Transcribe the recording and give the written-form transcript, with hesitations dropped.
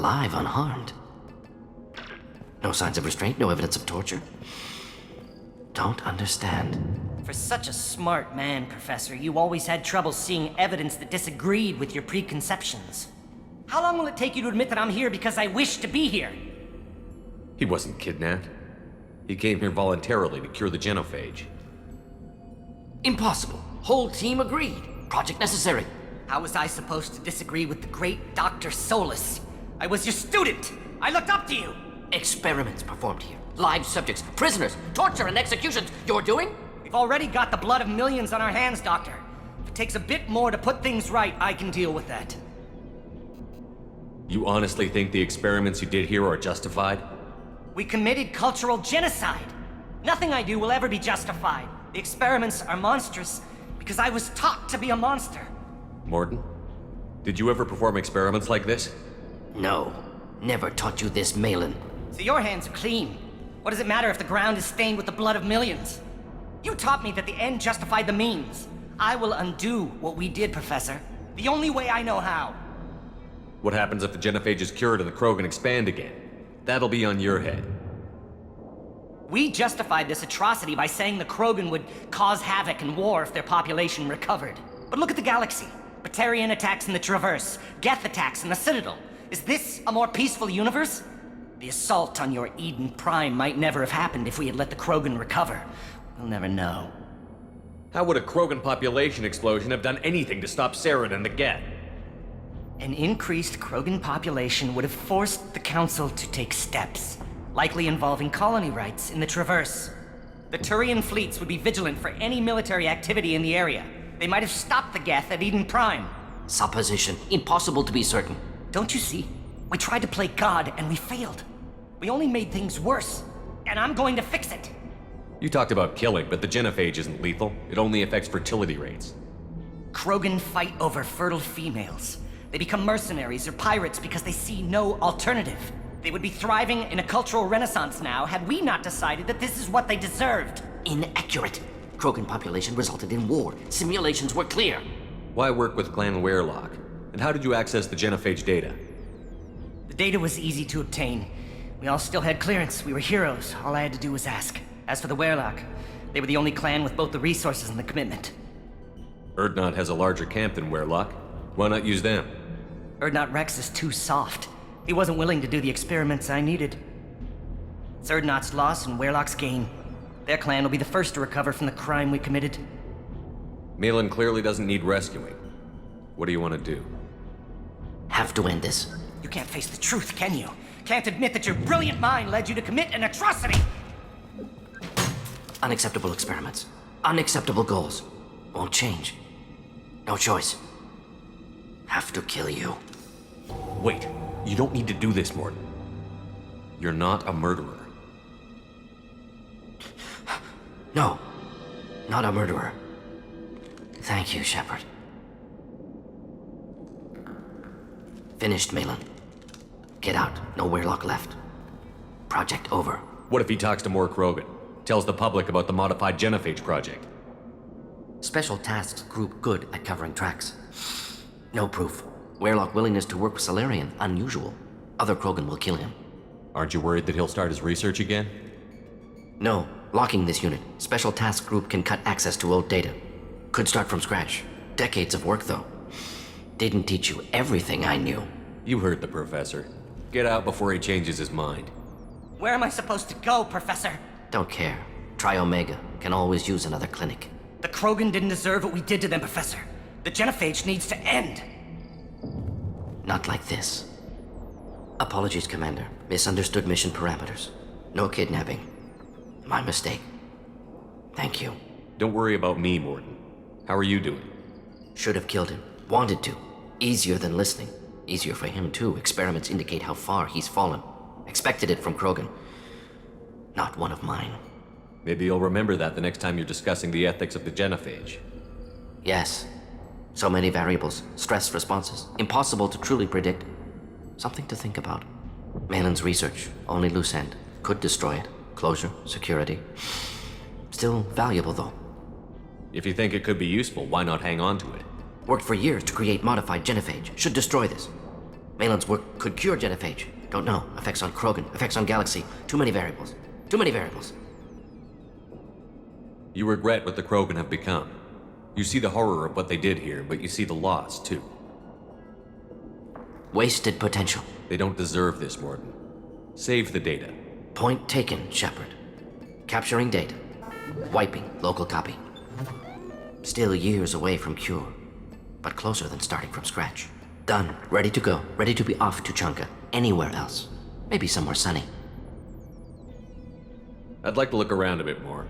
alive, unharmed. No signs of restraint, no evidence of torture. Don't understand. For such a smart man, Professor, you always had trouble seeing evidence that disagreed with your preconceptions. How long will it take you to admit that I'm here because I wish to be here? He wasn't kidnapped. He came here voluntarily to cure the genophage. Impossible. Whole team agreed. Project necessary. How was I supposed to disagree with the great Dr. Solus? I was your student! I looked up to you! Experiments performed here. Live subjects, prisoners, torture and executions. You're doing? We've already got the blood of millions on our hands, Doctor. If it takes a bit more to put things right, I can deal with that. You honestly think the experiments you did here are justified? We committed cultural genocide. Nothing I do will ever be justified. The experiments are monstrous because I was taught to be a monster. Mordin, did you ever perform experiments like this? No. Never taught you this, Malin. So your hands are clean. What does it matter if the ground is stained with the blood of millions? You taught me that the end justified the means. I will undo what we did, Professor. The only way I know how. What happens if the genophage is cured and the Krogan expand again? That'll be on your head. We justified this atrocity by saying the Krogan would cause havoc and war if their population recovered. But look at the galaxy. Batarian attacks in the Traverse, Geth attacks in the Citadel. Is this a more peaceful universe? The assault on your Eden Prime might never have happened if we had let the Krogan recover. We'll never know. How would a Krogan population explosion have done anything to stop Saren and the Geth? An increased Krogan population would have forced the Council to take steps, likely involving colony rights in the Traverse. The Turian fleets would be vigilant for any military activity in the area. They might have stopped the Geth at Eden Prime. Supposition. Impossible to be certain. Don't you see? We tried to play God and we failed. We only made things worse, and I'm going to fix it. You talked about killing, but the genophage isn't lethal. It only affects fertility rates. Krogan fight over fertile females. They become mercenaries or pirates because they see no alternative. They would be thriving in a cultural renaissance now had we not decided that this is what they deserved. Inaccurate. Krogan population resulted in war. Simulations were clear. Why work with Clan Werelock? And how did you access the genophage data? The data was easy to obtain. We all still had clearance. We were heroes. All I had to do was ask. As for the Werelock, they were the only clan with both the resources and the commitment. Urdnot has a larger camp than Werelock. Why not use them? Urdnot Rex is too soft. He wasn't willing to do the experiments I needed. It's Urdnot's loss and Werelock's gain. Their clan will be the first to recover from the crime we committed. Malin clearly doesn't need rescuing. What do you want to do? Have to end this. You can't face the truth, can you? Can't admit that your brilliant mind led you to commit an atrocity! Unacceptable experiments. Unacceptable goals. Won't change. No choice. Have to kill you. Wait, you don't need to do this, Mordin. You're not a murderer. No. Not a murderer. Thank you, Shepard. Finished, Malin. Get out. No Werelock left. Project over. What if he talks to more Krogan? Tells the public about the modified genophage project? Special Tasks Group good at covering tracks. No proof. Werelock willingness to work with Salarian, unusual. Other Krogan will kill him. Aren't you worried that he'll start his research again? No. Locking this unit. Special Task Group can cut access to old data. Could start from scratch. Decades of work, though. Didn't teach you everything I knew. You heard the professor. Get out before he changes his mind. Where am I supposed to go, Professor? Don't care. Try Omega. Can always use another clinic. The Krogan didn't deserve what we did to them, Professor. The genophage needs to end. Not like this. Apologies, Commander. Misunderstood mission parameters. No kidnapping. My mistake. Thank you. Don't worry about me, Mordin. How are you doing? Should have killed him. Wanted to. Easier than listening. Easier for him, too. Experiments indicate how far he's fallen. Expected it from Krogan. Not one of mine. Maybe you'll remember that the next time you're discussing the ethics of the genophage. Yes. So many variables. Stress responses. Impossible to truly predict. Something to think about. Malin's research. Only loose end. Could destroy it. Closure. Security. Still valuable, though. If you think it could be useful, why not hang on to it? Worked for years to create modified genophage. Should destroy this. Malin's work could cure genophage. Don't know. Effects on Krogan, effects on Galaxy. Too many variables. Too many variables. You regret what the Krogan have become. You see the horror of what they did here, but you see the loss, too. Wasted potential. They don't deserve this, Mordin. Save the data. Point taken, Shepard. Capturing data. Wiping local copy. Still years away from cure, but closer than starting from scratch. Done. Ready to go. Ready to be off to Chunka. Anywhere else. Maybe somewhere sunny. I'd like to look around a bit more.